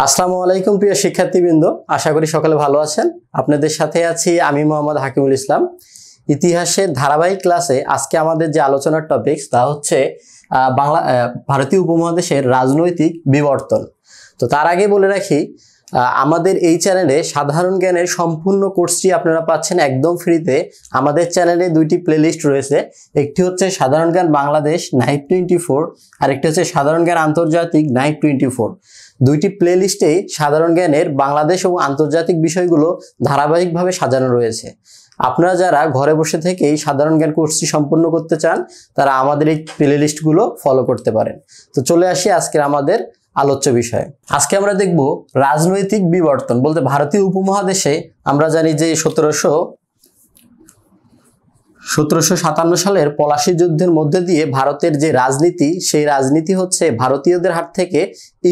আসসালামু আলাইকুম প্রিয় শিক্ষার্থীবৃন্দ, আশা করি সকলে ভালো আছেন। আপনাদের সাথে আছি আমি মোহাম্মদ হাকিমুল ইসলাম। ইতিহাসের ধারাবাহিক ক্লাসে আজকে আমাদের যে আলোচনার টপিকস তা হচ্ছে ভারতীয় উপমহাদেশের রাজনৈতিক বিবর্তন। তো তার আগে বলে রাখি, আমাদের এই চ্যানেলে সাধারণ জ্ঞানের সম্পূর্ণ কোর্সটি আপনারা পাচ্ছেন একদম ফ্রিতে। আমাদের চ্যানেলে দুইটি প্লেলিস্ট রয়েছে, একটি হচ্ছে সাধারণ জ্ঞান বাংলাদেশ নাইট 24 আর একটি হচ্ছে সাধারণ জ্ঞান আন্তর্জাতিক নাইট 24। দুইটি প্লেলিস্টেই সাধারণ জ্ঞানের বাংলাদেশ এবং আন্তর্জাতিক বিষয়গুলো ধারাবাহিকভাবে সাজানো রয়েছে। আপনারা যারা ঘরে বসে থেকেই সাধারণ জ্ঞান কোর্সটি সম্পূর্ণ করতে চান তারা আমাদের এই প্লেলিস্টগুলো ফলো করতে পারেন। তো চলে আসি আজকের আমাদের আলোচ্য বিষয়। আজকে আমরা দেখব রাজনৈতিক বিবর্তন বলতে ভারতীয় উপমহাদেশে আমরা জানি যে 1757 সালের পলাশী যুদ্ধের মধ্যে দিয়ে ভারতের যে রাজনীতি, সেই রাজনীতি হচ্ছে ভারতীয়দের হাত থেকে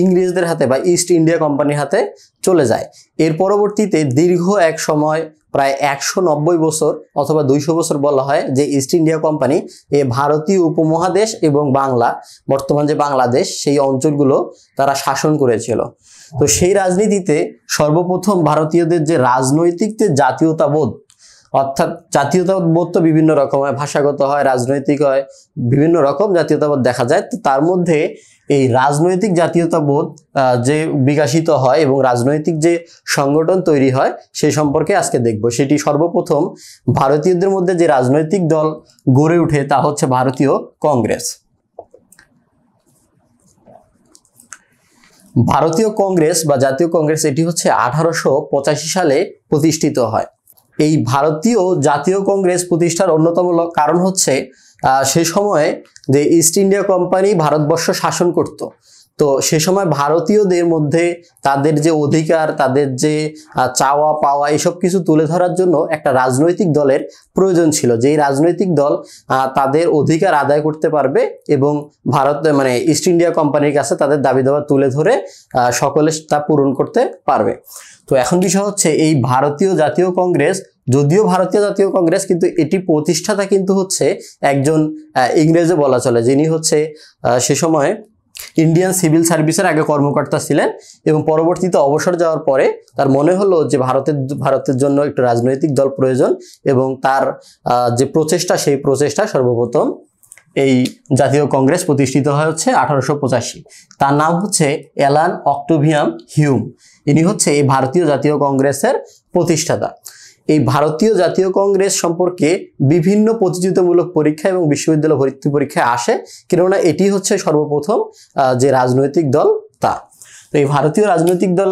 ইংরেজদের হাতে বা ইস্ট ইন্ডিয়া কোম্পানির হাতে চলে যায়। এর পরবর্তীতে দীর্ঘ এক সময় প্রায় 190 বছর অথবা 200 বছর বলা হয় যে ইস্ট ইন্ডিয়া কোম্পানি এ ভারতীয় উপমহাদেশ এবং বাংলা, বর্তমান যে বাংলাদেশ, সেই অঞ্চলগুলো তারা শাসন করেছিল। তো সেই রাজনীতিতে সর্বপ্রথম ভারতীয়দের যে রাজনৈতিক যে জাতীয়তাবোধ, অর্থাৎ জাতীয়তাবোধ তো বিভিন্ন রকম হয়, ভাষাগত হয়, রাজনৈতিক হয়, বিভিন্ন রকম জাতীয়তাবোধ দেখা যায়। তো তার মধ্যে এই রাজনৈতিক জাতীয়তাবোধ যে বিকশিত হয় এবং রাজনৈতিক যে সংগঠন তৈরি হয় সেই সম্পর্কে আজকে দেখব। সেটি সর্বপ্রথম ভারতীয়দের মধ্যে যে রাজনৈতিক দল গড়ে ওঠে তা হচ্ছে ভারতীয় কংগ্রেস। ভারতীয় কংগ্রেস বা জাতীয় কংগ্রেস এটি হচ্ছে 1885 সালে প্রতিষ্ঠিত হয়। এই ভারতীয় জাতীয় কংগ্রেস প্রতিষ্ঠার অন্যতম কারণ হচ্ছে সে সময়ে যে ইস্ট ইন্ডিয়া কোম্পানি ভারতবর্ষ শাসন করত। তো সে সময় ভারতীয়দের মধ্যে তাদের যে অধিকার, তাদের যে চাওয়া পাওয়া, এসব কিছু তুলে ধরার জন্য একটা রাজনৈতিক দলের প্রয়োজন ছিল, যেই রাজনৈতিক দল তাদের অধিকার আদায় করতে পারবে এবং ইস্ট ইন্ডিয়া কোম্পানির কাছে তাদের দাবি দাবা তুলে ধরে সকলে তা পূরণ করতে পারবে। তো এখন বিষয় হচ্ছে এই ভারতীয় জাতীয় কংগ্রেস, যদিও ভারতীয় জাতীয় কংগ্রেস, কিন্তু এটি প্রতিষ্ঠাতা কিন্তু হচ্ছে একজন ইংরেজে বলা চলে, যিনি হচ্ছে সে সময় ইন্ডিয়ান সিভিল সার্ভিসের আগে কর্মকর্তা ছিলেন এবং পরবর্তীতে অবসর যাওয়ার পরে তার মনে হলো যে ভারতের জন্য একটু রাজনৈতিক দল প্রয়োজন এবং তার যে প্রচেষ্টা, সেই প্রচেষ্টা সর্বপ্রথম এই জাতীয় কংগ্রেস প্রতিষ্ঠিত হয় হচ্ছে 1885। তার নাম হচ্ছে অ্যালান অক্টোভিয়াম হিউম। ইনি হচ্ছে এই ভারতীয় জাতীয় কংগ্রেসের প্রতিষ্ঠাতা। এই ভারতীয় জাতীয় কংগ্রেস সম্পর্কে বিভিন্ন প্রতিযোগিতামূলক পরীক্ষা এবং বিশ্ববিদ্যালয় ভর্তি পরীক্ষায় আসে, কেননা এটি হচ্ছে সর্বপ্রথম যে রাজনৈতিক দল তা। তো এই ভারতীয় রাজনৈতিক দল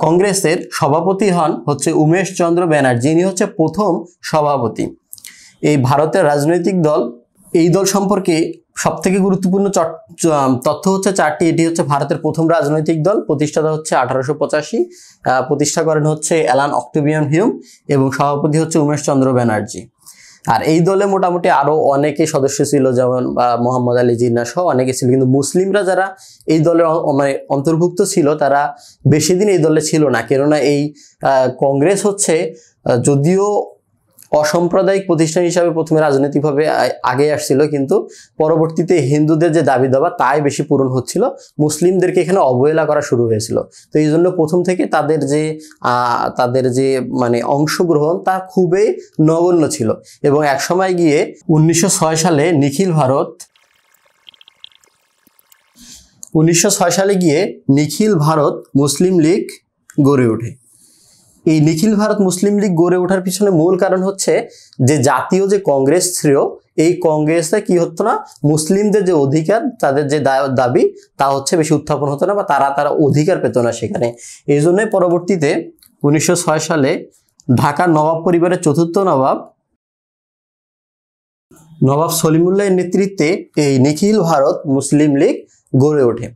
কংগ্রেসের সভাপতি হন হচ্ছে উমেশ চন্দ্র ব্যানার্জি, ইনি হচ্ছে প্রথম সভাপতি। এই ভারতের রাজনৈতিক দল, এই দল সম্পর্কে সবথেকে গুরুত্বপূর্ণ তথ্য হচ্ছে চারটি। এটি হচ্ছে ভারতের প্রথম রাজনৈতিক দল, প্রতিষ্ঠাতা হচ্ছে 1885, প্রতিষ্ঠা করেন হচ্ছে অ্যালান অক্টোভিয়াম হিউম এবং সভাপতি হচ্ছে উমেশ চন্দ্র ব্যানার্জি। আর এই দলে মোটামুটি আরো অনেকে সদস্য ছিল, যেমন মোহাম্মদ আলী জিন্নাহ সহ অনেকে ছিল, কিন্তু মুসলিমরা যারা এই দলের অন্তর্ভুক্ত ছিল তারা বেশি দিন এই দলে ছিল না, কেননা এই কংগ্রেস হচ্ছে যদিও অসাম্প্রদায়িক প্রতিষ্ঠান হিসাবে প্রথমে রাজনৈতিকভাবে আগে আসছিল, কিন্তু পরবর্তীতে হিন্দুদের যে দাবি দাবা তাই বেশি পূরণ হচ্ছিল, মুসলিমদেরকে এখানে অবহেলা করা শুরু হয়েছিল। তো এই জন্য প্রথম থেকে তাদের যে অংশগ্রহণ তা খুবই নগণ্য ছিল এবং একসময় গিয়ে 1906 সালে নিখিল ভারত মুসলিম লীগ গড়ে ওঠে। এই নিখিল ভারত মুসলিম লীগ গড়ে ওঠার পিছনে মূল কারণ হচ্ছে যে জাতীয় যে কংগ্রেস ছিল, এই কংগ্রেসে কি হতো না, মুসলিমদের যে অধিকার, তাদের যে দাবি তা হচ্ছে বেশি উত্থাপন হতো না বা তারা অধিকার পেত না সেখানে। এই জন্যই পরবর্তীতে 1906 সালে ঢাকার নবাব পরিবারের চতুর্থ নবাব সলিমুল্লাহের নেতৃত্বে এই নিখিল ভারত মুসলিম লীগ গড়ে ওঠে।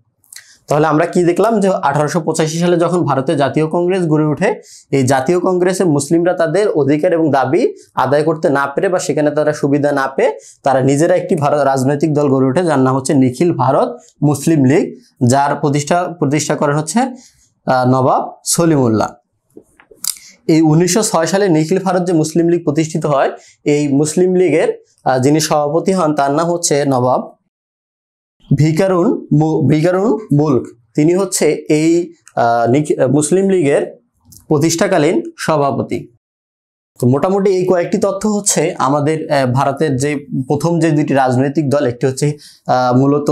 তাহলে আমরা কি দেখলাম যে 1885 সালে যখন ভারতের জাতীয় কংগ্রেস গড়ে ওঠে, এই জাতীয় কংগ্রেসে মুসলিমরা তাদের অধিকার এবং দাবি আদায় করতে না পেরে বা সেখানে তারা সুবিধা না পেয়ে তারা নিজেরা একটি রাজনৈতিক দল গড়ে ওঠে, যার নাম হচ্ছে নিখিল ভারত মুসলিম লীগ, যার প্রতিষ্ঠা করেন হচ্ছে নবাব সলিমুল্লাহ। এই 1906 সালে নিখিল ভারত যে মুসলিম লীগ প্রতিষ্ঠিত হয়, এই মুসলিম লীগের যিনি সভাপতি হন তার নাম হচ্ছে নবাব ভিকারুন মুলক। তিনি হচ্ছে এই মুসলিম লীগের প্রতিষ্ঠাকালীন সভাপতি। তো মোটামুটি এই কয়েকটি তথ্য হচ্ছে আমাদের ভারতের যে প্রথম যে দুটি রাজনৈতিক দল, একটি হচ্ছে মূলত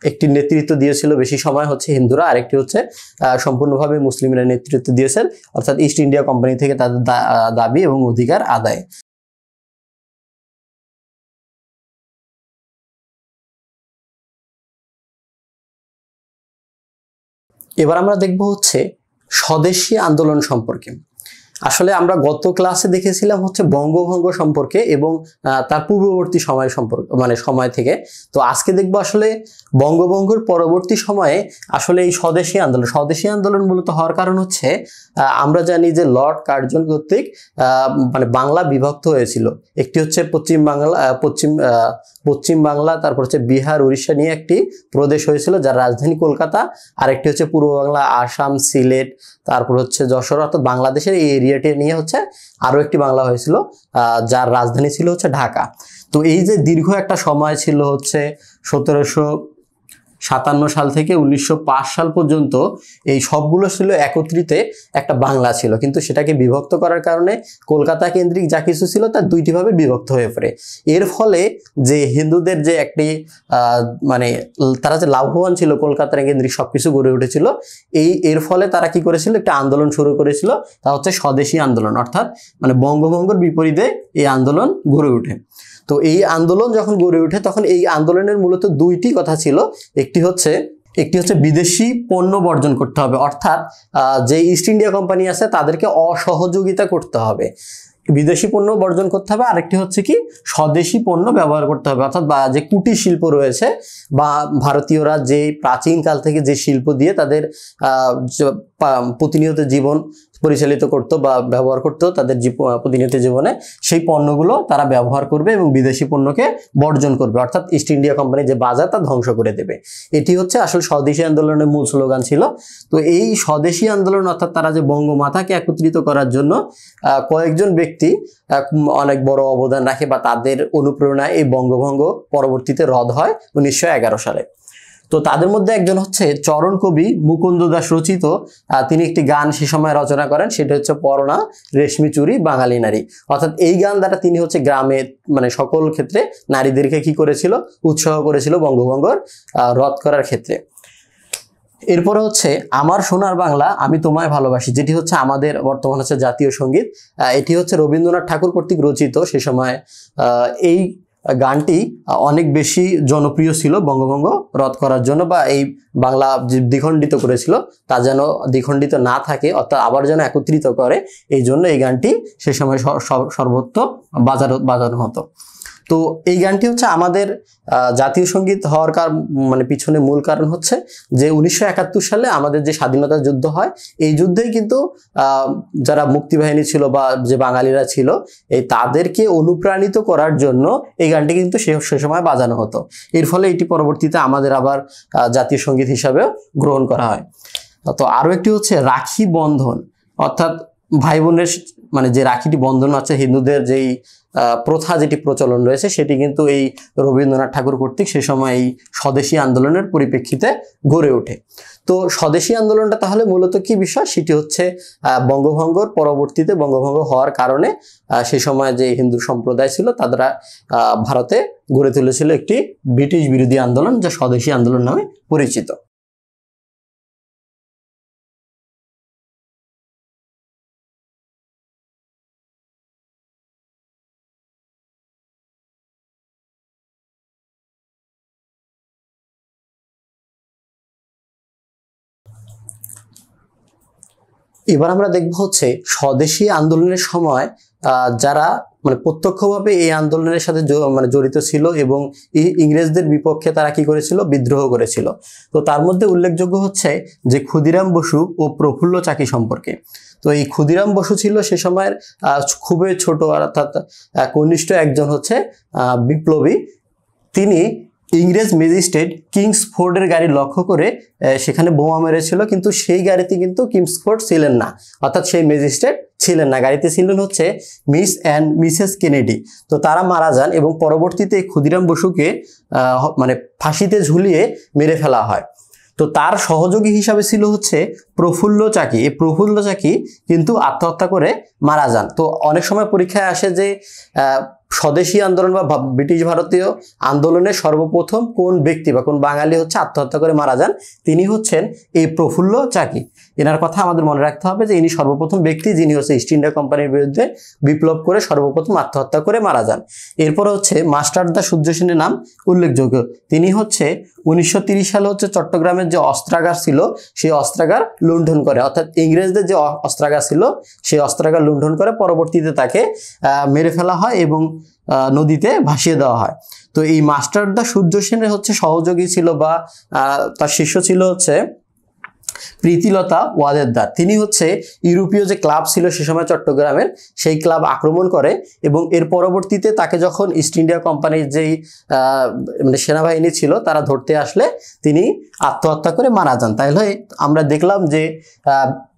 একটি নেতৃত্ব দিয়েছিল বেশি সময় হচ্ছে হিন্দুরা, আরেকটি হচ্ছে সম্পূর্ণভাবে মুসলিমরা নেতৃত্ব দিয়েছেন, অর্থাৎ ইস্ট ইন্ডিয়া কোম্পানি থেকে তাদের দাবি এবং অধিকার আদায়। এবার আমরা দেখব হচ্ছে স্বদেশী আন্দোলন সম্পর্কে। আসলে আমরা গত ক্লাসে দেখেছিলাম হচ্ছে বঙ্গভঙ্গ সম্পর্কে এবং তার পূর্ববর্তী সময় সম্পর্কে, মানে সময় থেকে। তো আজকে দেখবো আসলে বঙ্গভঙ্গের পরবর্তী সময়ে আসলে এই স্বদেশী আন্দোলন মূলত হওয়ার কারণ হচ্ছে আমরা জানি যে লর্ড কার্জন কর্তৃক মানে বাংলা বিভক্ত হয়েছিল। একটি হচ্ছে পশ্চিম বাংলা, তারপর হচ্ছে বিহার, উড়িষ্যা নিয়ে একটি প্রদেশ হয়েছিল যার রাজধানী কলকাতা, আরেকটি হচ্ছে পূর্ব বাংলা, আসাম, সিলেট, তারপর হচ্ছে যশোর, অর্থাৎ বাংলাদেশের এই এরিয়াটি নিয়ে হচ্ছে আরো একটি বাংলা হয়েছিল যার রাজধানী ছিল হচ্ছে ঢাকা। তো এই যে দীর্ঘ একটা সময় ছিল হচ্ছে 1757 সাল থেকে 1905 সাল পর্যন্ত এই সবগুলো ছিল একত্রিত একটা বাংলা ছিল, কিন্তু সেটাকে বিভক্ত করার কারণে কলকাতা কেন্দ্রিক যা কিছু ছিল তার দুইটি ভাবে বিভক্ত হয়ে পড়ে। এর ফলে যে হিন্দুদের যে একটি মানে তারা যে লাভবান ছিল, কলকাতা কেন্দ্রিক সবকিছু গড়ে উঠেছিল, এর ফলে তারা কি করেছিল, একটা আন্দোলন শুরু করেছিল, তা হচ্ছে স্বদেশী আন্দোলন, অর্থাৎ মানে বঙ্গভঙ্গের বিপরীতে এই আন্দোলন গড়ে ওঠে। তো এই আন্দোলন যখন গড়ে ওঠে তখন এই আন্দোলনের মূলত দুইটি কথা ছিল। একটি হচ্ছে বিদেশি পণ্য বর্জন করতে হবে, অর্থাৎ যে ইস্ট ইন্ডিয়া কোম্পানি আছে তাদেরকে অসহযোগিতা করতে হবে, বিদেশি পণ্য বর্জন করতে হবে। আরেকটি হচ্ছে কি, স্বদেশি পণ্য ব্যবহার করতে হবে, অর্থাৎ যে কুটির শিল্প রয়েছে বা ভারতীয়রা যে প্রাচীন কাল থেকে যে শিল্প দিয়ে তাদের প্রতিনিয়ত জীবন পরিচালিত করতো বা ব্যবহার করতো তাদের প্রতিনিয়ত জীবনে, সেই পণ্যগুলো তারা ব্যবহার করবে এবং বিদেশি পণ্যকে বর্জন করবে, অর্থাৎ ইস্ট ইন্ডিয়া কোম্পানি যে বাজার তা ধ্বংস করে দেবে। এটি হচ্ছে আসলে স্বদেশী আন্দোলনের মূল স্লোগান ছিল। তো এই স্বদেশী আন্দোলন, অর্থাৎ তারা যে বঙ্গমাতাকে একত্রিত করার জন্য কয়েকজন ব্যক্তি অনেক বড় অবদান রাখে বা তাদের অনুপ্রেরণায় এই বঙ্গভঙ্গ পরবর্তীতে রদ হয় 1911 সালে। তো তাদের মধ্যে একজন হচ্ছে চরণ কবি মুকুন্দ দাস রচিত, তিনি একটি গান সে সময় রচনা করেন, সেটা হচ্ছে পরনা রেশমি চুরি বাঙালি নারী। অর্থাৎ এই গান দ্বারা তিনি হচ্ছে গ্রামে মানে সকল ক্ষেত্রে নারীদেরকে কি করেছিল, উৎসাহ করেছিল বঙ্গভঙ্গর রদ করার ক্ষেত্রে। এরপরে হচ্ছে আমার সোনার বাংলা আমি তোমায় ভালোবাসি, যেটি হচ্ছে আমাদের বর্তমান হচ্ছে জাতীয় সঙ্গীত। এটি হচ্ছে রবীন্দ্রনাথ ঠাকুর কর্তৃক রচিত। সে সময় এই গানটি অনেক বেশি জনপ্রিয় ছিল বঙ্গভঙ্গ রদ করার জন্য, বা এই বাংলা যে দ্বিখণ্ডিত করেছিল তা যেন দ্বিখণ্ডিত না থাকে, অর্থাৎ আবার যেন একত্রিত করে, এই জন্য এই গানটি সে সময় সর্বত্র বাজানো হতো। তো এই গানটি হচ্ছে আমাদের জাতীয় সঙ্গীত হওয়ার মানে পিছনে মূল কারণ হচ্ছে যে 1971 সালে আমাদের যে স্বাধীনতা যুদ্ধ হয়, এই যুদ্ধেই কিন্তু যারা মুক্তিবাহিনী ছিল বা যে বাঙালিরা ছিল, এই তাদেরকে অনুপ্রাণিত করার জন্য এই গানটি কিন্তু সে সময় বাজানো হতো। এর ফলে এটি পরবর্তীতে আমাদের আবার জাতীয় সঙ্গীত হিসাবেও গ্রহণ করা হয়। তো আরো একটি হচ্ছে রাখি বন্ধন, অর্থাৎ ভাই বোনের মানে যে রাখিটি বন্ধন আছে, হিন্দুদের যেই প্রথা যেটি প্রচলন রয়েছে, সেটি কিন্তু এই রবীন্দ্রনাথ ঠাকুর কর্তৃক সে সময় এই স্বদেশী আন্দোলনের পরিপ্রেক্ষিতে গড়ে ওঠে। তো স্বদেশী আন্দোলনটা তাহলে মূলত কি বিষয়, সেটি হচ্ছে বঙ্গভঙ্গর পরবর্তীতে বঙ্গভঙ্গ হওয়ার কারণে সে সময় যে হিন্দু সম্প্রদায় ছিল তারা ভারতে গড়ে তুলেছিল একটি ব্রিটিশ বিরোধী আন্দোলন, যা স্বদেশী আন্দোলন নামে পরিচিত। এবার আমরা দেখব হচ্ছে স্বদেশী আন্দোলনের সময় যারা মানে প্রত্যক্ষভাবে এই আন্দোলনের সাথে মানে জড়িত ছিল এবং ইংরেজদের বিপক্ষে তারা কি করেছিল, বিদ্রোহ করেছিল। তো তার মধ্যে উল্লেখযোগ্য হচ্ছে যে ক্ষুদিরাম বসু ও প্রফুল্ল চাকি সম্পর্কে। তো এই ক্ষুদিরাম বসু ছিল সে সময়ের খুবই ছোট অর্থাৎ কনিষ্ঠ একজন হচ্ছে বিপ্লবী। তিনি ইংরেজ ম্যাজিস্ট্রেট কিংসফোর্ডের গাড়ি লক্ষ্য করে সেখানে বোমা মেরেছিল, কিন্তু সেই গাড়িতে কিন্তু কিংসফোর্ড ছিলেন না, অর্থাৎ সেই ম্যাজিস্ট্রেট ছিলেন না, গাড়িতে ছিলেন হচ্ছে মিস অ্যান্ড মিসেস কেনেডি। তো তারা মারা যান এবং পরবর্তীতে ক্ষুদিরাম বসুকে মানে ফাঁসিতে ঝুলিয়ে মেরে ফেলা হয়। তো তার সহযোগী হিসাবে ছিল হচ্ছে প্রফুল্ল চাকি। এই প্রফুল্ল চাকি কিন্তু আত্মহত্যা করে মারা যান। তো অনেক সময় পরীক্ষায় আসে যে স্বদেশী আন্দোলন বা ব্রিটিশ ভারতীয় আন্দোলনের সর্বপ্রথম কোন ব্যক্তি বা কোন বাঙালি হচ্ছে আত্মহত্যা করে মারা যান, তিনি হচ্ছেন এই প্রফুল্ল চাকি। এনার কথা আমাদের মনে রাখতে হবে যে ইনি সর্বপ্রথম ব্যক্তি যিনি হচ্ছে ইস্ট ইন্ডিয়া কোম্পানির বিরুদ্ধে বিপ্লব করে সর্বপ্রথম আত্মহত্যা করে মারা যান। এরপরে হচ্ছে মাস্টারদা সূর্য সেনের নাম উল্লেখযোগ্য। তিনি হচ্ছে 1930 সালে হচ্ছে চট্টগ্রামের যে অস্ত্রাগার ছিল সেই অস্ত্রাগার লুণ্ঠন করে, অর্থাৎ ইংরেজদের যে অস্ত্রাগার ছিল সেই অস্ত্রাগার লুণ্ঠন করে পরবর্তীতে তাকে মেরে ফেলা হয় এবং নদীতে ভাসিয়ে দেওয়া হয়। তো এই মাস্টারদা সূর্য সেনের হচ্ছে সহযোগী ছিল বা তার শিষ্য ছিল হচ্ছে প্রীতিলতা ওয়াদেদার। তিনি হচ্ছে ইউরোপীয় যে ক্লাব ছিল সে সময় চট্টগ্রামের, সেই ক্লাব আক্রমণ করে এবং এর পরবর্তীতে তাকে যখন ইস্ট ইন্ডিয়া কোম্পানির যেই মানে সেনাবাহিনী ছিল তারা ধরতে আসলে তিনি আত্মহত্যা করে মারা যান। তাইলে আমরা দেখলাম যে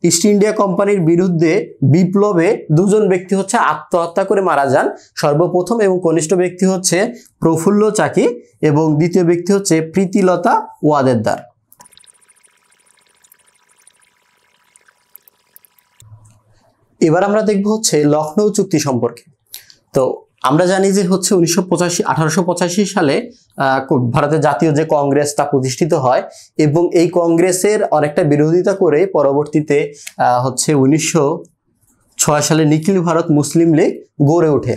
ইস্ট ইন্ডিয়া কোম্পানির বিরুদ্ধে বিপ্লবে দুজন ব্যক্তি হচ্ছে আত্মহত্যা করে মারা যান। সর্বপ্রথম এবং কনিষ্ঠ ব্যক্তি হচ্ছে প্রফুল্ল চাকি এবং দ্বিতীয় ব্যক্তি হচ্ছে প্রীতিলতা ওয়াদেদার। এবার আমরা দেখব হচ্ছে লখনৌ চুক্তি সম্পর্কে। তো আমরা জানি যে হচ্ছে 1885 সালে ভারতের জাতীয় যে কংগ্রেস তা প্রতিষ্ঠিত হয় এবং এই কংগ্রেসের অনেকটা বিরোধিতা করে পরবর্তীতে হচ্ছে 1906 সালে নিখিল ভারত মুসলিম লীগ গড়ে ওঠে।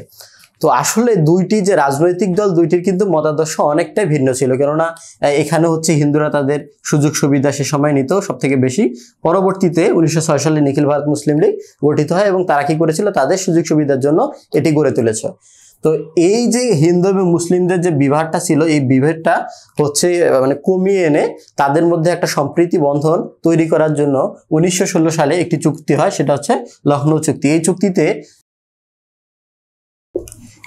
তো আসলে দুইটি যে রাজনৈতিক দল দুইটির কিন্তু মতাদর্শ অনেকটাই ভিন্ন ছিল, কেননা এখানে হচ্ছে হিন্দুরা তাদের সুযোগ সুবিধা সে সময় নিত সব থেকে বেশি। পরবর্তীতে 1906 সালে নিখিল ভারত মুসলিম লীগ গঠিত হয় এবং তারা কি করেছিল, তাদের সুযোগ সুবিধার জন্য এটি গড়ে তুলেছে। তো এই যে হিন্দু এবং মুসলিমদের যে বিভাগটা ছিল এই বিভেদটা হচ্ছে মানে কমিয়ে এনে তাদের মধ্যে একটা সম্প্রীতি বন্ধন তৈরি করার জন্য 1916 সালে একটি চুক্তি হয়, সেটা হচ্ছে লখনৌ চুক্তি।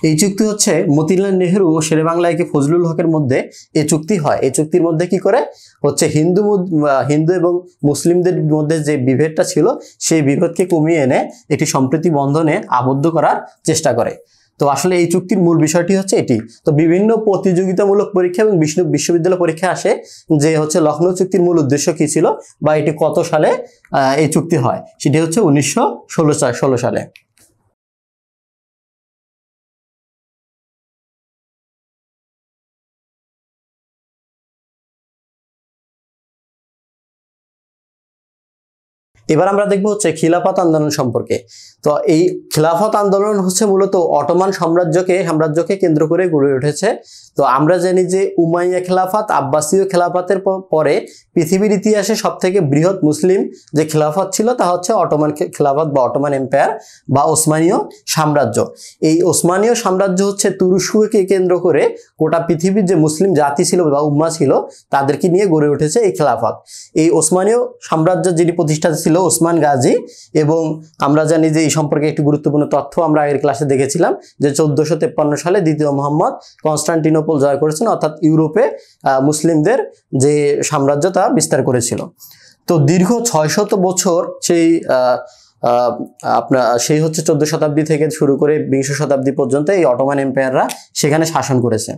এই চুক্তি হচ্ছে মতিলাল নেহেরু ও শেরেবাংলা ফজলুল হকের মধ্যে এই চুক্তি হয়। এই চুক্তির মধ্যে কি করে হচ্ছে হিন্দু এবং মুসলিমদের মধ্যে যে বিভেদটা ছিল সেই বিভেদকে কমিয়ে এনে একটি সম্প্রীতি বন্ধনে আবদ্ধ করার চেষ্টা করে। তো আসলে এই চুক্তির মূল বিষয়টি হচ্ছে এটি। তো বিভিন্ন প্রতিযোগিতামূলক পরীক্ষা এবং বিশ্ববিদ্যালয় পরীক্ষা আসে যে হচ্ছে লখনৌ চুক্তির মূল উদ্দেশ্য কি ছিল বা এটি কত সালে এই চুক্তি হয়, সেটি হচ্ছে 1916 সালে। এবার আমরা দেখব হচ্ছে খিলাফত আন্দোলন সম্পর্কে। তো এই খিলাফত আন্দোলন হচ্ছে মূলত অটোমান সাম্রাজ্যকে কেন্দ্র করে গড়ে উঠেছে। তো আমরা জানি যে উমাইয়া খেলাফত আব্বাসীয় খেলাফতের পরে পৃথিবীর ইতিহাসে সবথেকে বৃহৎ মুসলিম যে খেলাফত ছিল তা হচ্ছে অটোমান খেলাফত বা অটোমান এম্পায়ার বা ওসমানীয় সাম্রাজ্য। এই ওসমানীয় সাম্রাজ্য হচ্ছে তুরস্ককে কেন্দ্র করে গোটা পৃথিবীর যে মুসলিম জাতি ছিল বা উম্মা ছিল তাদেরকে নিয়ে গড়ে উঠেছে এই খেলাফত। এই ওসমানীয় সাম্রাজ্যের যিনি প্রতিষ্ঠাতা ছিল ওসমান গাজী, এবং আমরা জানি যে এই সম্পর্কে একটি গুরুত্বপূর্ণ তথ্য আমরা আগের ক্লাসে দেখেছিলাম যে 1453 সালে দ্বিতীয় মোহাম্মদ কনস্টান্টিনোপল জয় করেছেন, অর্থাৎ ইউরোপে মুসলিমদের যে সাম্রাজ্য তা বিস্তার করেছিল। তো দীর্ঘ 600 বছর সেই হচ্ছে 14 শতাব্দী থেকে শুরু করে 20 শতাব্দী পর্যন্ত এই অটোমান এম্পায়াররা সেখানে শাসন করেছে।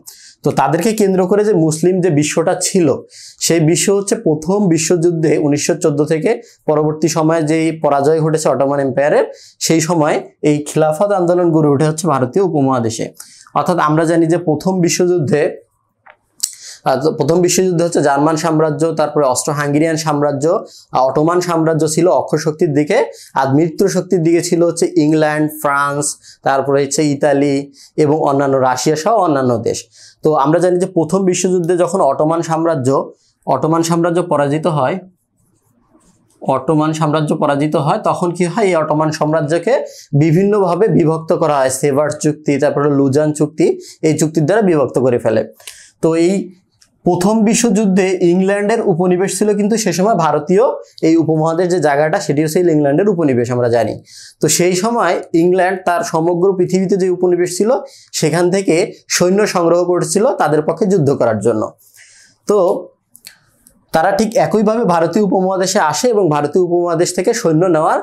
তো তাদেরকে কেন্দ্র করে যে মুসলিম যে বিশ্বটা ছিল সেই বিশ্ব হচ্ছে প্রথম বিশ্বযুদ্ধে 1914 থেকে পরবর্তী সময়ে যেই পরাজয় ঘটেছে অটোমান এম্পায়ারের, সেই সময় এই খিলাফত আন্দোলন গড়ে উঠে হচ্ছে ভারতীয় উপমহাদেশে। অর্থাৎ আমরা জানি যে প্রথম বিশ্বযুদ্ধে হচ্ছে জার্মান সাম্রাজ্য, তারপরে অস্ট্রো হাঙ্গেরিয়ান সাম্রাজ্য, অটোমান সাম্রাজ্য ছিল অক্ষয় শক্তির দিকে, আর মৃত্যু শক্তির দিকে ছিল হচ্ছে ইংল্যান্ড, ফ্রান্স, তারপরে হচ্ছে ইতালি এবং অন্যান্য রাশিয়া সহ অন্যান্য দেশ। তো আমরা জানি যে প্রথম বিশ্বযুদ্ধে যখন অটোমান সাম্রাজ্য পরাজিত হয় তখন কি হয়, এই অটোমান সাম্রাজ্যকে বিভিন্নভাবে বিভক্ত করা হয়। সেভার চুক্তি, তারপরে লুজান চুক্তি, এই চুক্তির দ্বারা বিভক্ত করে ফেলে। তো এই প্রথম বিশ্বযুদ্ধে ইংল্যান্ডের উপনিবেশ ছিল, কিন্তু সে সময় ভারতীয় এই উপমহাদেশ যে জায়গাটা সেটি হচ্ছে ইংল্যান্ডের উপনিবেশ আমরা জানি। তো সেই সময় ইংল্যান্ড তার সমগ্র পৃথিবীতে যে উপনিবেশ ছিল সেখান থেকে সৈন্য সংগ্রহ করেছিল তাদের পক্ষে যুদ্ধ করার জন্য। তো তারা ঠিক একইভাবে ভারতীয় উপমহাদেশে আসে এবং ভারতীয় উপমহাদেশ থেকে সৈন্য নেওয়ার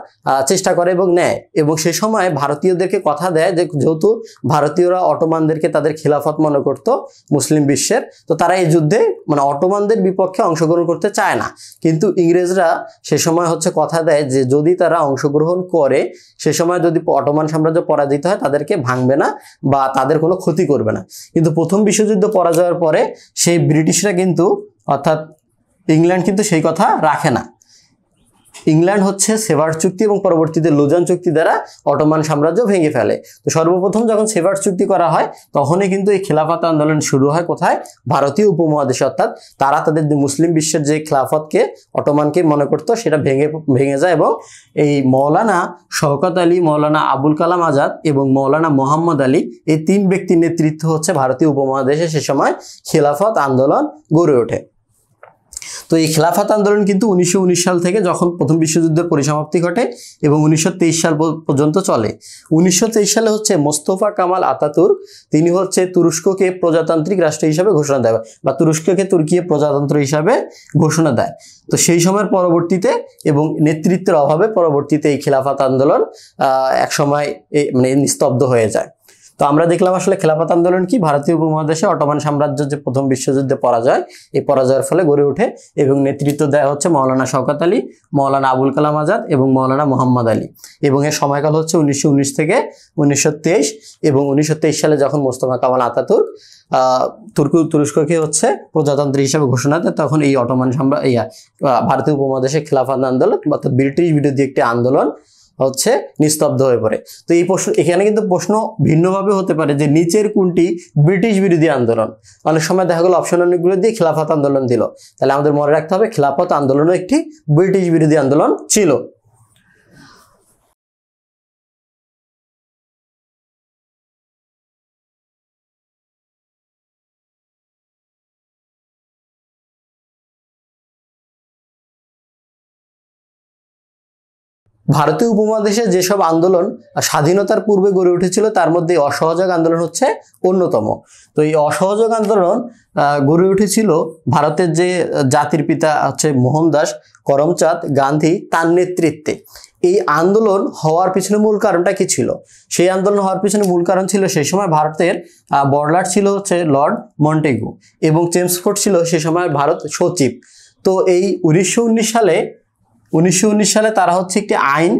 চেষ্টা করে এবং নেয়। এবং সে সময় ভারতীয়দেরকে কথা দেয় যে যেহেতু ভারতীয়রা অটোমানদেরকে তাদের খিলাফত মনে করত মুসলিম বিশ্বের, তো তারা এই যুদ্ধে মানে অটোমানদের বিপক্ষে অংশগ্রহণ করতে চায় না। কিন্তু ইংরেজরা সে সময় হচ্ছে কথা দেয় যে যদি তারা অংশগ্রহণ করে সে সময় যদি অটোমান সাম্রাজ্য পরাজিত হয় তাদেরকে ভাঙবে না বা তাদের কোনো ক্ষতি করবে না। কিন্তু প্রথম বিশ্বযুদ্ধ পরাজয়ের পরে সেই ব্রিটিশরা কিন্তু অর্থাৎ ইংল্যান্ড কিন্তু সেই কথা রাখে না। ইংল্যান্ড হচ্ছে সেভার্ট চুক্তি এবং পরবর্তীতে লুজান চুক্তি দ্বারা অটোমান সাম্রাজ্য ভেঙে ফেলে। তো সর্বপ্রথম যখন সেভার্ট চুক্তি করা হয় তখনই কিন্তু এই খেলাফত আন্দোলন শুরু হয় কোথায়? ভারতীয় উপমহাদেশে। অর্থাৎ তারা তাদের মুসলিম বিশ্বের যে খেলাফতকে অটোমানকে মনে করতো সেটা ভেঙে যায় এবং এই মৌলানা শওকত আলী, মৌলানা আবুল কালাম আজাদ এবং মৌলানা মোহাম্মদ আলী এই তিন ব্যক্তির নেতৃত্ব হচ্ছে ভারতীয় উপমহাদেশে সে সময় খেলাফত আন্দোলন গড়ে ওঠে। তো এই খেলাফত আন্দোলন কিন্তু 1919 সাল থেকে যখন প্রথম বিশ্বযুদ্ধের পরিসমাপ্তি ঘটে এবং 1923 সাল পর্যন্ত চলে। 1923 সালে হচ্ছে মোস্তফা কামাল আতাতুর্ক তিনি হচ্ছে তুরস্ককে প্রজাতান্ত্রিক রাষ্ট্র হিসাবে ঘোষণা দেয় বা তুরস্ককে তুর্কিয়ে প্রজাতন্ত্র হিসাবে ঘোষণা দেয়। তো সেই সময়ের পরবর্তীতে এবং নেতৃত্বের অভাবে পরবর্তীতে এই খেলাফত আন্দোলন একসময় মানে নিস্তব্ধ হয়ে যায়। তো আমরা দেখলাম আসলে খেলাফত আন্দোলন কি, ভারতীয় উপমহাদেশে অটোমান সাম্রাজ্যের যে প্রথম বিশ্বযুদ্ধে পরাজয়, এই পরাজয়ের ফলে গড়ে ওঠে এবং নেতৃত্ব দেওয়া হচ্ছে মৌলানা শওকত আলী, মৌলানা আবুল কালাম আজাদ এবং মৌলানা মোহাম্মদ আলী। এবং এর সময়কাল হচ্ছে 1919 থেকে 1923 এবং 1923 সালে যখন মোস্তফা কামাল আতাতুর্ক তুরস্ককে হচ্ছে প্রজাতন্ত্র হিসাবে ঘোষণা দেয় তখন এই অটোমান ভারতীয় উপমহাদেশে খেলাফত আন্দোলন অর্থাৎ ব্রিটিশ বিরোধী একটি আন্দোলন হচ্ছে নিস্তব্ধ হয়ে পড়ে। তো এই প্রশ্ন এখানে কিন্তু প্রশ্ন ভিন্নভাবে হতে পারে যে নিচের কোনটি ব্রিটিশ বিরোধী আন্দোলন। অনেক সময় দেখা গেল অপশন অনেকগুলো দিয়ে খেলাফত আন্দোলন দিল, তাহলে আমাদের মনে রাখতে হবে খেলাফত আন্দোলনও একটি ব্রিটিশ বিরোধী আন্দোলন ছিল। ভারতীয় উপমহাদেশে যেসব আন্দোলন স্বাধীনতার পূর্বে গড়ে উঠেছিল তার মধ্যে অসহযোগ আন্দোলন হচ্ছে অন্যতম। তো এই অসহযোগ আন্দোলন গড়ে উঠেছিল ভারতের যে জাতির পিতা হচ্ছে মোহনদাস করমচাঁদ গান্ধী তার নেতৃত্বে। এই আন্দোলন হওয়ার পিছনে মূল কারণটা কি ছিল? সেই আন্দোলন হওয়ার পিছনে মূল কারণ ছিল সেই সময় ভারতের বড়লাট ছিল হচ্ছে লর্ড মন্টেগু এবং চেমসফোর্ড ছিল সে সময় ভারত সচিব। তো এই 1919 সালে তারা হচ্ছে একটি আইন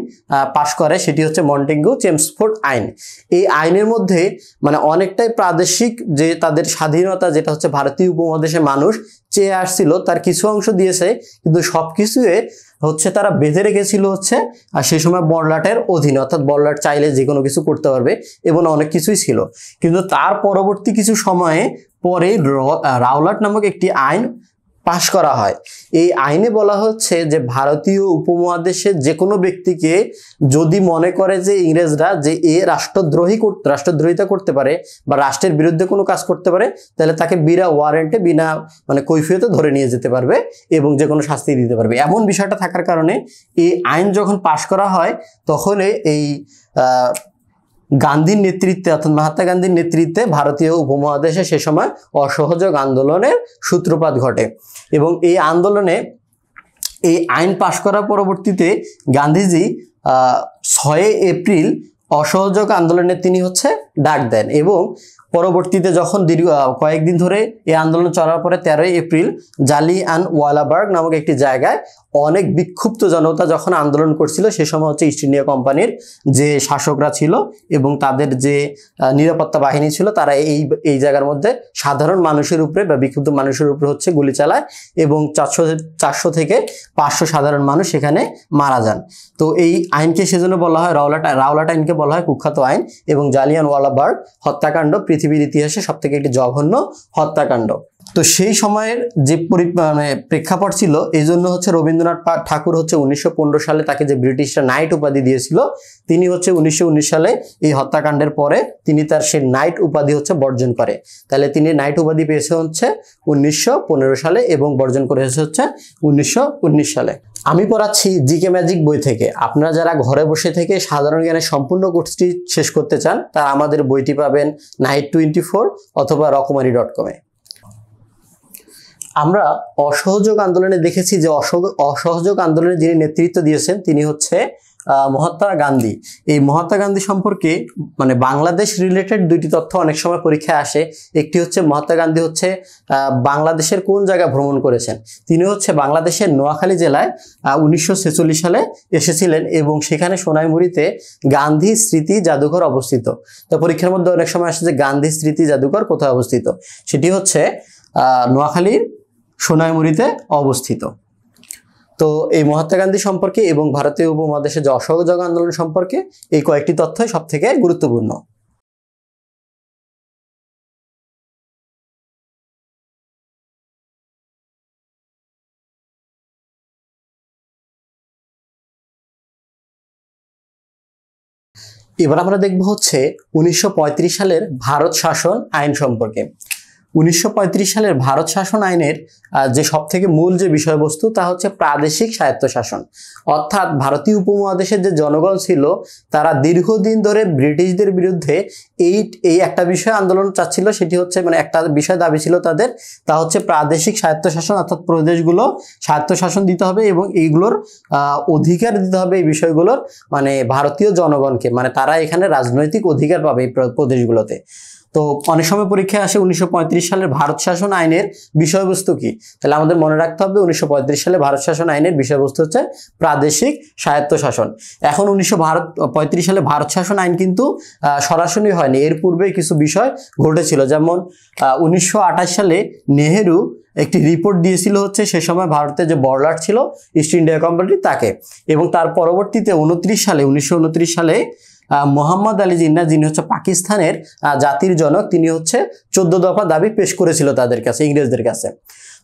পাশ করে, সেটি হচ্ছে মন্টেগু চেমসফোর্ড আইন। এই আইনের মধ্যে মানে অনেকটাই প্রাদেশিক যে তাদের স্বাধীনতা যেটা হচ্ছে ভারতীয় উপমহাদেশে মানুষ চেয়ে আসছিল তার কিছু অংশ দিয়েছে, কিন্তু সবকিছুয়ে হচ্ছে তারা বেঁধে রেখেছিল হচ্ছে আর সেই সময় বড়লাটের অধীনে, অর্থাৎ বড়লাট চাইলে যে কোনো কিছু করতে পারবে এবং অনেক কিছুই ছিল। কিন্তু তার পরবর্তী কিছু সময়ে পরে রাওলাট নামক একটি আইন পাশ করা হয়। এই আইনে বলা হচ্ছে যে ভারতীয় উপমহাদেশের যে কোনো ব্যক্তিকে যদি মনে করে যে ইংরেজরা যে রাষ্ট্রদ্রোহিতা করতে পারে বা রাষ্ট্রের বিরুদ্ধে কোনো কাজ করতে পারে তাহলে তাকে বিনা ওয়ারেন্টে বিনা মানে কৈফিয়তে ধরে নিয়ে যেতে পারবে এবং যে কোনো শাস্তি দিতে পারবে। এমন বিষয়টা থাকার কারণে এই আইন যখন পাশ করা হয় তখন এই গান্ধীর নেতৃত্বে অর্থাৎ মহাত্মা গান্ধীর নেতৃত্বে ভারতীয় উপমহাদেশে সে সময় অসহযোগ আন্দোলনের সূত্রপাত ঘটে এবং এই আন্দোলনে এই আইন পাশ করার পরবর্তীতে গান্ধীজি 6 এপ্রিল অসহযোগ আন্দোলনে তিনি হচ্ছে ডাক দেন এবং পরবর্তীতে যখন কয়েকদিন ধরে এই আন্দোলন চলার পরে 13 এপ্রিল জালিয়ানওয়ালাবাগ নামক একটি জায়গায় অনেক বিক্ষুব্ধ জনতা যখন আন্দোলন করছিল সে সময় হচ্ছে ইস্ট ইন্ডিয়া কোম্পানির যে শাসকরা ছিল এবং তাদের যে নিরাপত্তা বাহিনী ছিল তারা এই জায়গার মধ্যে সাধারণ মানুষের উপরে বা বিক্ষুব্ধ মানুষের উপরে হচ্ছে গুলি চালায় এবং 400 থেকে 500 সাধারণ মানুষ সেখানে মারা যান। তো এই আইনকে সেজন্য বলা হয় রাওলাট আইনকে বলা হয় কুখ্যাত আইন এবং জালিয়ানওয়ালাবাগ হত্যাকাণ্ড পৃথিবীর ইতিহাসে সবথেকে একটি জঘন্য হত্যাকাণ্ড। তো সেই সময়ের যে প্রেক্ষাপট ছিল এই জন্য হচ্ছে রবীন্দ্রনাথ ঠাকুর হচ্ছে 1915 সালে তাকে যে ব্রিটিশরা নাইট উপাধি দিয়েছিল তিনি হচ্ছে 1919 সালে এই হত্যাকাণ্ডের পরে তিনি তার সেই নাইট উপাধি হচ্ছে বর্জন করে। তাহলে তিনি নাইট উপাধি পেয়েছে হচ্ছে 1915 সালে এবং বর্জন করেছে হচ্ছে 1919 সালে। আমি পড়াচ্ছি জিকে ম্যাজিক বই থেকে। আপনারা যারা ঘরে বসে থেকে সাধারণ জ্ঞানের সম্পূর্ণ কোর্সটি শেষ করতে চান তারা আমাদের বইটি পাবেন Night24 অথবা রকমারি.com-এ। আমরা অসহযোগ আন্দোলনে দেখেছি যে অসহযোগ আন্দোলনে যিনি নেতৃত্ব দিয়েছেন তিনি হচ্ছে মহাত্মা গান্ধী। এই মহাত্মা গান্ধী সম্পর্কে মানে বাংলাদেশ রিলেটেড দুইটি তথ্য অনেক সময় পরীক্ষায় আসে। একটি হচ্ছে মহাত্মা গান্ধী হচ্ছে বাংলাদেশের কোন জায়গায় ভ্রমণ করেছেন। তিনি হচ্ছে বাংলাদেশের নোয়াখালী জেলায় 1946 সালে এসেছিলেন এবং সেখানে সোনাইমুড়িতে গান্ধী স্মৃতি জাদুঘর অবস্থিত। তো পরীক্ষার মধ্যে অনেক সময় আসে যে গান্ধী স্মৃতি জাদুঘর কোথায় অবস্থিত, সেটি হচ্ছে নোয়াখালীর সোনাইমুড়িতে অবস্থিত। তো এই মহাত্মা গান্ধী সম্পর্কে এবং ভারতীয় উপমহাদেশে যে অসহযোগ আন্দোলন সম্পর্কে এই কয়েকটি তথ্যই সব থেকে গুরুত্বপূর্ণ। এবার আমরা দেখব হচ্ছে 1935 সালের ভারত শাসন আইন সম্পর্কে। 1935 সালের ভারত শাসন আইনের যে সব থেকে মূল যে বিষয়বস্তু তা হচ্ছে প্রাদেশিক স্বায়ত্তশাসন। অর্থাৎ ভারতীয় উপমহাদেশের যে জনগণ ছিল তারা দীর্ঘদিন ধরে ব্রিটিশদের বিরুদ্ধে এই একটা বিষয় আন্দোলন চাচ্ছিল, সেটি হচ্ছে মানে একটা বিষয় দাবি ছিল তাদের, তা হচ্ছে প্রাদেশিক স্বায়ত্তশাসন। অর্থাৎ প্রদেশগুলো স্বায়ত্তশাসন দিতে হবে এবং এইগুলোর অধিকার দিতে হবে এই বিষয়গুলোর মানে ভারতীয় জনগণকে, মানে তারা এখানে রাজনৈতিক অধিকার পাবে এই প্রদেশগুলোতে। তো অনেক সময় পরীক্ষায় আসে 1935 সালের ভারত শাসন আইনের বিষয়বস্তু কি, তাহলে আমাদের মনে রাখতে হবে 1935 সালে ভারত শাসন আইনের বিষয়বস্তু হচ্ছে প্রাদেশিক স্বায়ত্তশাসন। এখন 1935 সালে ভারত শাসন আইন কিন্তু সরাসরি হয়নি, এর পূর্বে কিছু বিষয় ঘটেছিল। যেমন 1928 সালে নেহেরু একটি রিপোর্ট দিয়েছিল হচ্ছে সে সময় ভারতের যে বড়লাট ছিল ইস্ট ইন্ডিয়া কোম্পানি তাকে, এবং তার পরবর্তীতে 1929 সালে মোহাম্মদ আলী জিন্নাহ যিনি হচ্ছে পাকিস্তানের জাতির জনক, তিনি হচ্ছে 14 দফা দাবি পেশ করেছিল তাদের কাছে, ইংরেজদের কাছে।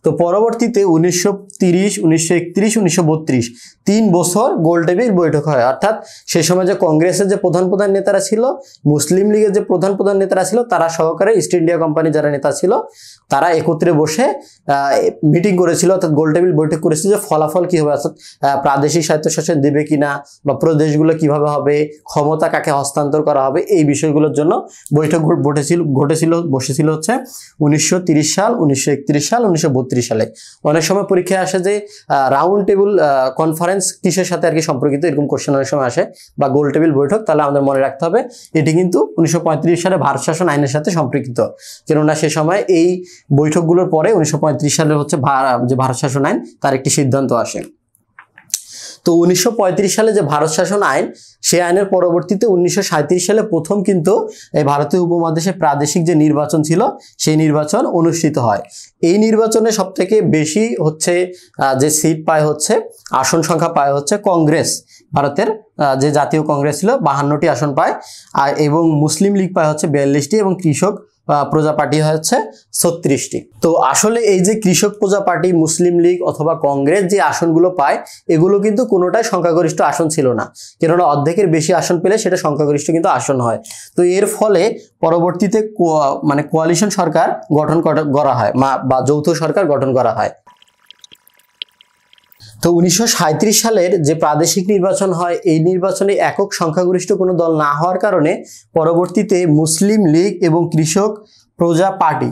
তো পরবর্তীতে 1930, 1931, 1932 3 বছর গোলটেবিল বৈঠক হয়। অর্থাৎ সে সময় যে কংগ্রেসের যে প্রধান নেতারা ছিল, মুসলিম লীগের যে প্রধান নেতারা ছিল, তারা সহকারে ইস্ট ইন্ডিয়া কোম্পানি যারা নেতা ছিল তারা একত্রে বসে মিটিং করেছিল, অর্থাৎ গোলটেবিল বৈঠক করেছিল যে ফলাফল কি হবে, অর্থাৎ প্রাদেশিক স্বায়ত্তশাসন দেবে কিনা বা প্রদেশগুলো কিভাবে হবে, ক্ষমতা কাকে হস্তান্তর করা হবে, এই বিষয়গুলোর জন্য বৈঠক বসেছিল হচ্ছে 1930 সাল, 1931 সাল, 1932 সালে। অনেক সময় পরীক্ষায় আসে যে রাউন্ড টেবিল কনফারেন্স কিসের সাথে আর কি সম্পর্কিত, এরকম কোশ্চেন অনেক সময় আসে, বা গোল টেবিল বৈঠক, তাহলে আমাদের মনে রাখতে হবে এটি কিন্তু 1935 সালে ভারত শাসন আইনের সাথে সম্পর্কিত। কেননা সে সময় এই বৈঠকগুলোর পরে 1935 সালে হচ্ছে যে ভারত শাসন আইন তার একটি সিদ্ধান্ত আসে। তো 1935 সালে যে ভারত শাসন আইন, সেই আইনের পরবর্তীতে 1937 সালে প্রথম কিন্তু এই ভারতীয় উপমহাদেশে প্রাদেশিক যে নির্বাচন ছিল সেই নির্বাচন অনুষ্ঠিত হয়। এই নির্বাচনে সব থেকে বেশি হচ্ছে যে সিট পায় হচ্ছে, আসন সংখ্যা পায় হচ্ছে কংগ্রেস, ভারতের যে জাতীয় কংগ্রেস ছিল 52টি আসন পায়, আর এবং মুসলিম লীগ পায় হচ্ছে 42টি এবং কৃষক প্রজা পার্টি হচ্ছে 36টি। তো আসলে এই যে কৃষক প্রজা পার্টি, মুসলিম লীগ অথবা কংগ্রেস যে আসনগুলো পায় এগুলো কিন্তু কোনোটাই সংখ্যাগরিষ্ঠ আসন ছিল না, কেননা অর্ধেকের বেশি আসন পেলে সেটা সংখ্যাগরিষ্ঠ কিন্তু আসন হয়। তো এর ফলে পরবর্তীতে মানে কোয়ালিশন সরকার গঠন করা হয় বা যৌথ সরকার গঠন করা হয়। তো 1937 সালের যে প্রাদেশিক নির্বাচন হয়, এই নির্বাচনে একক সংখ্যাগরিষ্ঠ কোনো দল না হওয়ার কারণে পরবর্তীতে মুসলিম লীগ এবং কৃষক প্রজা পার্টি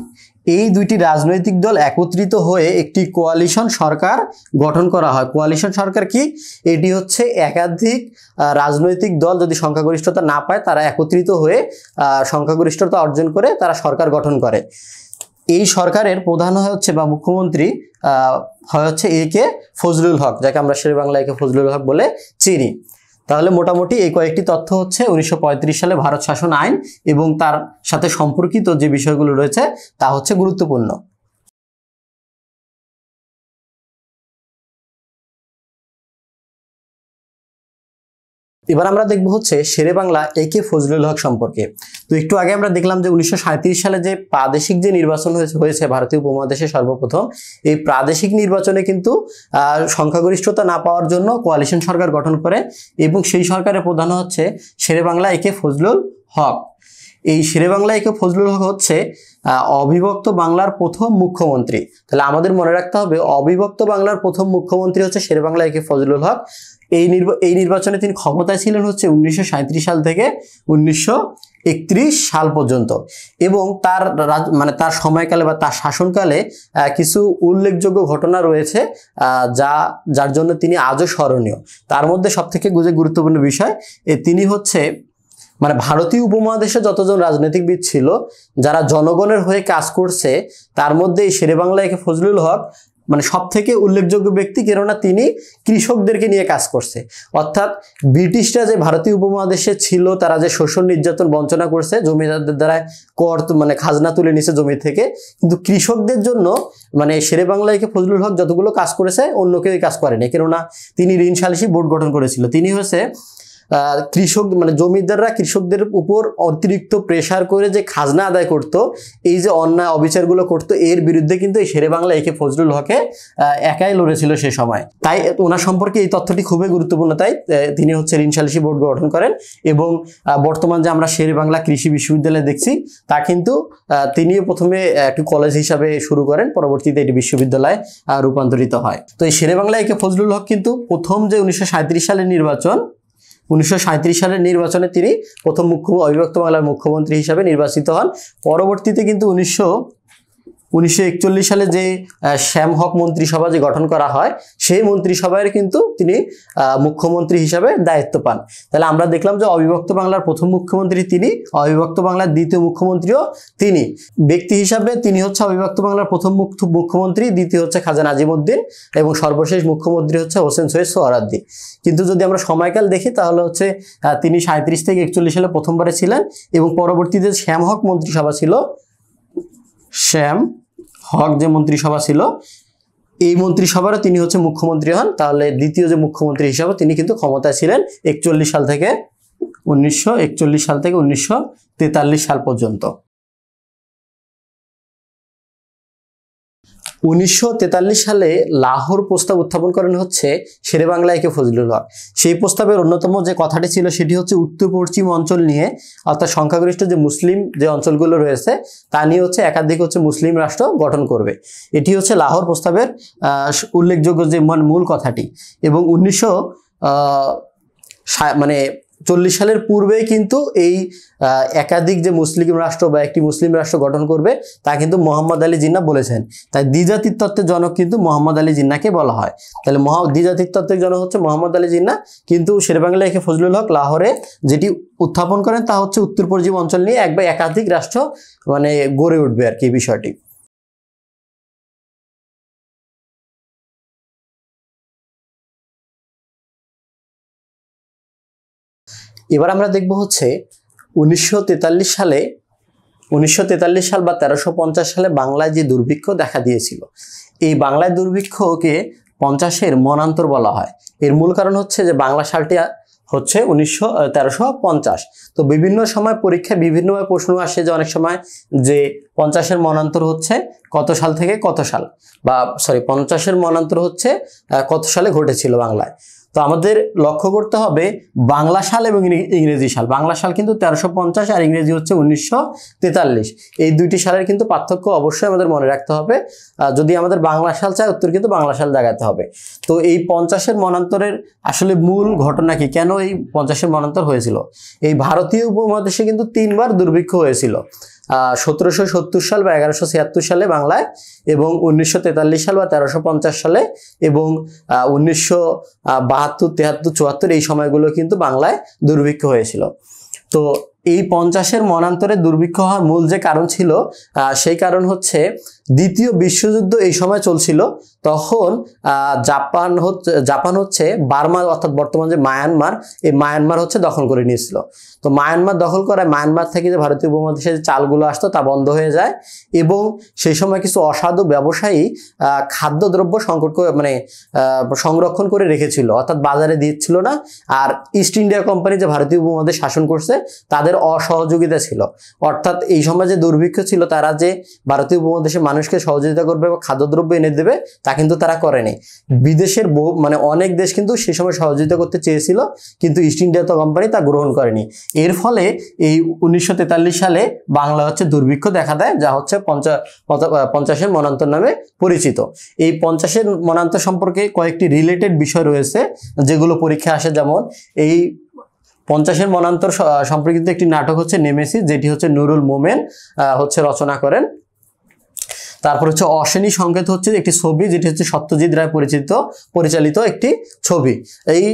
এই দুইটি রাজনৈতিক দল একত্রিত হয়ে একটি কোয়ালিশন সরকার গঠন করা হয়। কোয়ালিশন সরকার কি? এটি হচ্ছে একাধিক রাজনৈতিক দল যদি সংখ্যাগরিষ্ঠতা না পায় তারা একত্রিত হয়ে সংখ্যাগরিষ্ঠতা অর্জন করে তারা সরকার গঠন করে। এই সরকারের প্রধান হচ্ছে বা মুখ্যমন্ত্রী হয় হচ্ছে এ.কে. ফজলুল হক, যাকে আমরা শেরে বাংলা এ.কে. ফজলুল হক বলে চিনি। তাহলে মোটামুটি এই কয়েকটি তথ্য হচ্ছে 1935 সালে ভারত শাসন আইন এবং তার সাথে সম্পর্কিত যে বিষয়গুলো রয়েছে তা হচ্ছে গুরুত্বপূর্ণ। এবার আমরা দেখব হচ্ছে শেরে বাংলা এ.কে. ফজলুল হক সম্পর্কে। তো একটু আগে আমরা দেখলাম যে 1937 সালে যে প্রাদেশিক যে নির্বাচন হয়েছে ভারতীয় উপমহাদেশে সর্বপ্রথম, এই প্রাদেশিক নির্বাচনে কিন্তু সংখ্যাগরিষ্ঠতা না পাওয়ার জন্য কোয়ালিশন সরকার গঠন করে এবং সেই সরকারের প্রধান হচ্ছে শেরে বাংলা এ.কে. ফজলুল হক। এই শেরে বাংলা এ.কে. ফজলুল হক হচ্ছে অবিভক্ত বাংলার প্রথম মুখ্যমন্ত্রী। তাহলে আমাদের মনে রাখতে হবে অবিভক্ত বাংলার প্রথম মুখ্যমন্ত্রী হচ্ছে শেরে বাংলা এ.কে. ফজলুল হক। এই নির্বাচনে তিনি ক্ষমতায় ছিলেন হচ্ছে 1937 সাল থেকে 1931 সাল পর্যন্ত। এবং তার মানে তার সময়কালে বা তার শাসনকালে কিছু উল্লেখযোগ্য ঘটনা রয়েছে যার জন্য তিনি আজও স্মরণীয়। তার মধ্যে সবথেকে গুরুত্বপূর্ণ বিষয় তিনি হচ্ছে মানে ভারতীয় উপমহাদেশে যতজন রাজনৈতিকবিদ ছিল যারা জনগণের হয়ে কাজ করছে, তার মধ্যে এই শেরেবাংলা একে ফজলুল হক মানে সব থেকে উল্লেখযোগ্য ব্যক্তি, কেননা তিনি কৃষকদেরকে নিয়ে কাজ করছে। অর্থাৎ ব্রিটিশরা যে ভারতীয় উপমহাদেশে ছিল, তারা যে শোষণ নির্যাতন বঞ্চনা করছে, জমিদারদের দ্বারা কর মানে খাজনা তুলে নিছে জমি থেকে, কিন্তু কৃষকদের জন্য মানে শেরেবাংলা একে ফজলুল হক যতগুলো কাজ করেছে অন্য কেউ কাজ করেনি, কেননা তিনি ঋণ সালিসি বোর্ড গঠন করেছিল। তিনি হচ্ছে কৃষক মানে জমিদাররা কৃষকদের উপর অতিরিক্ত প্রেসার করে যে খাজনা আদায় করত, এই যে অন্যায় অবিচারগুলো করত, এর বিরুদ্ধে কিন্তু এই শেরেবাংলা একে ফজলুল হকে একাই লড়েছিল সে সময়। তাই ওনার সম্পর্কে এই তথ্যটি খুবই গুরুত্বপূর্ণ। তাই তিনি হচ্ছে ঋণ সালিসি বোর্ড গঠন করেন এবং বর্তমান যে আমরা শেরেবাংলা কৃষি বিশ্ববিদ্যালয় দেখছি তা কিন্তু তিনিও প্রথমে একটি কলেজ হিসাবে শুরু করেন, পরবর্তীতে এটি বিশ্ববিদ্যালয়ে রূপান্তরিত হয়। তো এই শেরেবাংলা একে ফজলুল হক কিন্তু প্রথম যে 1937 সালের নির্বাচন, 1937 সালের নির্বাচনে তিনি প্রথম অবিভক্ত বাংলার মুখ্যমন্ত্রী হিসাবে নির্বাচিত হন। পরবর্তীতে কিন্তু 1941 সালে যে শ্যাম হক মন্ত্রিসভা যে গঠন করা হয়, সেই মন্ত্রিসভায় কিন্তু তিনি মুখ্যমন্ত্রী হিসাবে দায়িত্ব পান। তাহলে আমরা দেখলাম যে অবিভক্ত বাংলার প্রথম মুখ্যমন্ত্রী তিনি, অবিভক্ত বাংলার দ্বিতীয় মুখ্যমন্ত্রীও তিনি। ব্যক্তি হিসাবে তিনি হচ্ছে অবিভক্ত বাংলার প্রথম মুখ্যমন্ত্রী, দ্বিতীয় হচ্ছে খাজা নাজিমউদ্দিন এবং সর্বশেষ মুখ্যমন্ত্রী হচ্ছে হোসেন শহীদ সোহরাওয়ার্দী। কিন্তু যদি আমরা সময়কাল দেখি তাহলে হচ্ছে তিনি 37 থেকে 41 সালে প্রথমবারে ছিলেন এবং পরবর্তীতে শ্যাম হক মন্ত্রিসভা ছিল, শ্যাম হক যে মন্ত্রিসভা ছিল, এই মন্ত্রিসভারও তিনি হচ্ছে মুখ্যমন্ত্রী হন। তাহলে দ্বিতীয় যে মুখ্যমন্ত্রী হিসাবে তিনি কিন্তু ক্ষমতায় ছিলেন 1941 সাল থেকে 1943 সাল পর্যন্ত। 1943 সালে লাহোর প্রস্তাব উত্থাপন করেন হচ্ছে শেরেবাংলা একে ফজলুল হক। সেই প্রস্তাবের অন্যতম যে কথাটি ছিল সেটি হচ্ছে উত্তর পশ্চিম অঞ্চল নিয়ে, অর্থাৎ সংখ্যাগরিষ্ঠ যে মুসলিম যে অঞ্চলগুলো রয়েছে তা নিয়ে হচ্ছে একাধিক হচ্ছে মুসলিম রাষ্ট্র গঠন করবে। এটি হচ্ছে লাহোর প্রস্তাবের উল্লেখযোগ্য যে মূল কথাটি। এবং 1940 সালের পূর্বেই কিন্তু এই একাধিক যে মুসলিম রাষ্ট্র বা একটি মুসলিম রাষ্ট্র গঠন করবে তা কিন্তু মোহাম্মদ আলী জিন্নাহ বলেছেন। তাই দ্বিজাতির তত্ত্বের জনক কিন্তু মোহাম্মদ আলী জিন্নাহকে বলা হয়। তাহলে দ্বিজাতির তত্ত্বের জনক হচ্ছে মোহাম্মদ আলী জিন্নাহ, কিন্তু শেরেবাংলা একে ফজলুল হক লাহোরে যেটি উত্থাপন করেন তা হচ্ছে উত্তর পশ্চিম অঞ্চল নিয়ে এক বা একাধিক রাষ্ট্র মানে গড়ে উঠবে আর কি বিষয়টি। এবার আমরা দেখব হচ্ছে 1943 সাল বা 1350 সালে বাংলায় যে দুর্ভিক্ষ দেখা দিয়েছিল, এই বাংলায় দুর্ভিক্ষকে 50-এর মনান্তর বলা হয়। এর মূল কারণ হচ্ছে যে বাংলা সালটি হচ্ছে 1350। তো বিভিন্ন সময় পরীক্ষায় বিভিন্নভাবে প্রশ্ন আসে যে অনেক সময় যে 50-এর মনান্তর হচ্ছে কত সাল থেকে কত সাল, বা 50-এর মনান্তর হচ্ছে কত সালে ঘটেছিল বাংলায়। তো আমাদের লক্ষ্য করতে হবে বাংলা সাল এবং ইংরেজি সাল। বাংলা সাল কিন্তু 1350 আর ইংরেজি হচ্ছে 1943। এই দুইটি সালের কিন্তু পার্থক্য অবশ্যই আমাদের মনে রাখতে হবে। যদি আমাদের বাংলা সাল চাই, উত্তর কিন্তু বাংলা সাল জাগাতে হবে। তো এই 50-এর মনান্তরের আসলে মূল ঘটনা কি, কেন এই 50-এর মনান্তর হয়েছিল? এই ভারতীয় উপমহাদেশে কিন্তু 3বার দুর্ভিক্ষ হয়েছিল, 1770 সাল বা 1176 সালে বাংলায়, এবং 1943 সাল বা 1350 সালে, এবং 1972, 73, 74 এই সময়গুলো কিন্তু বাংলায় দুর্ভিক্ষ হয়েছিল। তো এই 50-এর মনান্তরে দুর্ভিক্ষ হওয়ার মূল যে কারণ ছিল, সেই কারণ হচ্ছে দ্বিতীয় বিশ্বযুদ্ধ এই সময় চলছিল। তখন জাপান হচ্ছে বার্মা অর্থাৎ বর্তমান যে মায়ানমার, এই মায়ানমার হচ্ছে দখল করে নিয়েছিল। তো মায়ানমার দখল করায় মায়ানমার থেকে যে ভারতীয় উপমহাদেশে যে চালগুলো আসতো তা বন্ধ হয়ে যায়, এবং সেই সময় কিছু অসাধু ব্যবসায়ী খাদ্যদ্রব্য সংরক্ষণ করে রেখেছিল, অর্থাৎ বাজারে দিচ্ছিল না। আর ইস্ট ইন্ডিয়া কোম্পানি যে ভারতীয় উপমহাদেশ শাসন করছে তাদের অসহযোগিতা ছিল, অর্থাৎ এই সময় যে দুর্ভিক্ষ ছিল তারা যে ভারতীয় উপমহাদেশে মানুষকে সহযোগিতা করবে বা খাদ্যদ্রব্য এনে দেবে তা কিন্তু তারা করেনি। বিদেশের অনেক দেশ কিন্তু সে সময় সহযোগিতা করতে চেয়েছিল, কিন্তু ইস্ট ইন্ডিয়া কোম্পানি তা গ্রহণ করেনি। এর ফলে এই 1943 সালে বাংলা হচ্ছে দুর্ভিক্ষ দেখা দেয়, যা হচ্ছে 50-এর মনান্তর নামে পরিচিত। এই 50-এর মনান্তর সম্পর্কে কয়েকটি রিলেটেড বিষয় রয়েছে যেগুলো পরীক্ষা আসে, যেমন এই 50-এর মনান্তর সম্পর্কিত একটি নাটক হচ্ছে নেমেসিস, যেটি হচ্ছে নুরুল মোমেন হচ্ছে রচনা করেন। তারপর হচ্ছে অশ্বিনী সংকেত হচ্ছে একটি ছবি, যেটি হচ্ছে সত্যজিৎ রায় পরিচালিত একটি ছবি। এই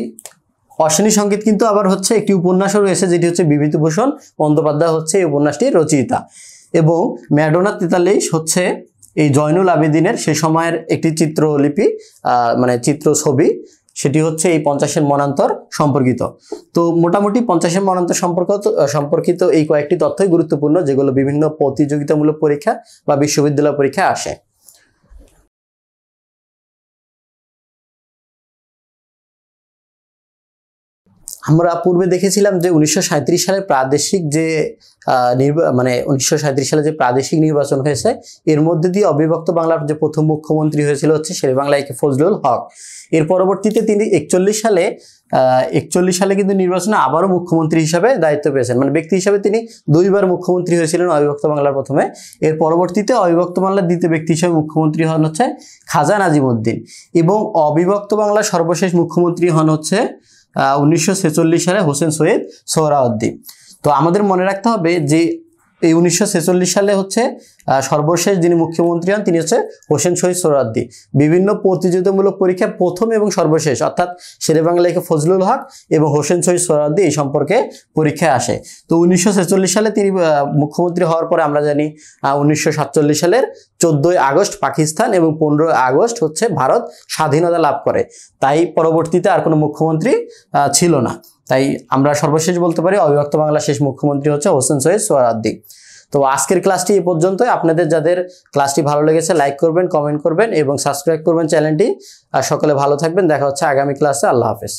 অশ্বিনী সংকেত কিন্তু আবার হচ্ছে একটি উপন্যাসও রয়েছে, যেটি হচ্ছে বিভূতিভূষণ বন্দ্যোপাধ্যায় হচ্ছে এই উপন্যাসটির রচয়িতা। এবং ম্যাডোনা 43 হচ্ছে এই জয়নুল আবেদিনের সে সময়ের একটি চিত্রলিপি, মানে চিত্র ছবি, সেটি হচ্ছে এই 50-এর মনান্তর সম্পর্কিত। তো মোটামুটি 50-এর মনান্তর সম্পর্কিত এই কয়েকটি তথ্যই গুরুত্বপূর্ণ, যেগুলো বিভিন্ন প্রতিযোগিতামূলক পরীক্ষা বা বিশ্ববিদ্যালয় পরীক্ষায় আসে। আমরা পূর্বে দেখেছিলাম যে 1937 সালে প্রাদেশিক যে মানে 1937 সালে যে প্রাদেশিক নির্বাচন হয়েছে, এর মধ্যে দিয়ে অবিভক্ত বাংলার যে প্রথম মুখ্যমন্ত্রী হয়েছিল হচ্ছে শেরেবাংলা একে ফজলুল হক। এর পরবর্তীতে তিনি 41 সালে কিন্তু নির্বাচনে আবারও মুখ্যমন্ত্রী হিসাবে দায়িত্ব পেয়েছেন, মানে ব্যক্তি হিসাবে তিনি 2বার মুখ্যমন্ত্রী হয়েছিলেন অবিভক্ত বাংলার প্রথমে। এর পরবর্তীতে অবিভক্ত বাংলার দ্বিতীয় ব্যক্তি হিসাবে মুখ্যমন্ত্রী হন হচ্ছে খাজা নাজিমউদ্দিন, এবং অবিভক্ত বাংলার সর্বশেষ মুখ্যমন্ত্রী হন হচ্ছে 1946 সালে হোসেন শহীদ সোহরাওয়ার্দী। তো আমাদের মনে রাখতে হবে যে এই 1946 সালে হচ্ছে সর্বশেষ যিনি মুখ্যমন্ত্রী হন তিনি হচ্ছে হোসেন শহীদ সোহরাওয়ার্দী। বিভিন্ন প্রতিযোগিতামূলক পরীক্ষা প্রথম এবং সর্বশেষ অর্থাৎ শেরেবাংলা একে ফজলুল হক এবং হোসেন শহীদ সোহরাওয়ার্দী এই সম্পর্কে পরীক্ষায় আসে। তো 1946 সালে তিনি মুখ্যমন্ত্রী হওয়ার পরে আমরা জানি 1947 সালের 14ই আগস্ট পাকিস্তান এবং 15ই আগস্ট হচ্ছে ভারত স্বাধীনতা লাভ করে। তাই পরবর্তীতে আর কোনো মুখ্যমন্ত্রী ছিল না। তাই আমরা সর্বশেষ বলতে পারি অবিভক্ত বাংলার শেষ মুখ্যমন্ত্রী হচ্ছে হোসেন শহীদ সোহরাওয়ার্দী। তো আজকের ক্লাসটি এই পর্যন্তই। আপনাদের যাদের ক্লাসটি ভালো লেগেছে লাইক করবেন, কমেন্ট করবেন এবং সাবস্ক্রাইব করবেন চ্যানেলটি। আর সকলে ভালো থাকবেন, দেখা হচ্ছে আগামী ক্লাসে। আল্লাহ হাফেজ।